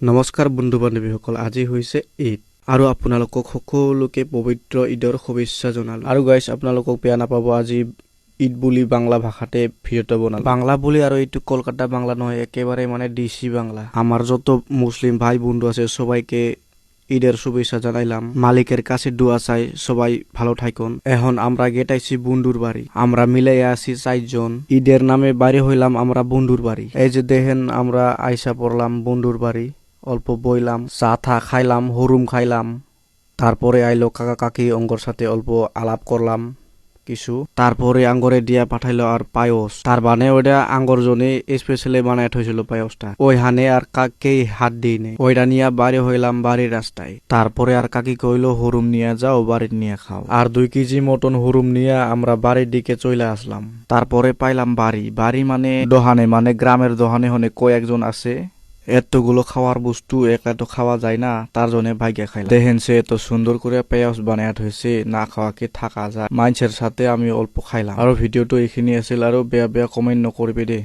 নমস্কাৰ বন্ধু বান্ধৱীসকল, আজি হৈছে ঈদ আৰু আপোনালোকক সকলোকে পবিত্ৰ ঈদৰ শুভেচ্ছা জনালো। আৰু গাইছ, আপোনালোকক বেয়া নাপাব, আজি ঈদ বুলি বাংলা ভাষাতে ভিডিঅ'টো বনালো। বাংলা বুলি আৰু এইটো কলকাতা বাংলা নহয়, একেবাৰে মানে ডিসি বাংলা। আমার যত মুসলিম ভাই বন্ধু আছে সবাইকে ঈদের শুভেচ্ছা জানাইলাম। মালিকের কাছে দোয়া চাই সবাই ভালো থাকুন। এখন আমরা গেটাইছি বন্ধুর বাড়ি, আমরা মিলাই আছি 4 জন। ঈদের নামে বাইরে হইলাম আমরা বন্ধুর বাড়ি। এই যে দেখেন আমরা আইসা পড়লাম বন্ধুর বাড়ি, অল্প বইলাম, চা থা খাইলাম, হরুম খাইলাম, তারপরে আইলো কাকা কাকি অঙ্গর সাথে অল্প আলাপ করলাম কিছু, তারপরে আঙ্গরে দিয়া পাঠাইলো আর পায়স। তার মানে ওইটা আঙ্গর জনে স্পেশালি বানায় থইছিল পায়সটা, ওই হানে আর কাকেই হাত দিই নেই। ওইটা নিয়ে বাইরে হইলাম বাড়ির রাস্তায়। তারপরে আর কাকি কইলো হরুম নিয়ে যাও, বাড়ির নিয়ে খাও। আর 2 কেজি মটন হরুম নিয়ে আমরা বাড়ির দিকে চলে আসলাম। তারপরে পাইলাম বাড়ি মানে দোহানে, মানে গ্রামের দোহানে হনে কয়েকজন আছে। এতগুলো খাওয়ার বস্তু একা তো খাওয়া যায় না, তার জন্য ভাগ্যে খাইলাম। দেখেন সে এত সুন্দর করে পেঁয়াজ বানায় হয়েছে, না খাওয়াকে থাকা যায়। মাইনসের সাথে আমি অল্প খাইলাম। আর ভিডিওটো এইখিনি আছিল, আর বেয়া কমেন্ট নকরবে দে।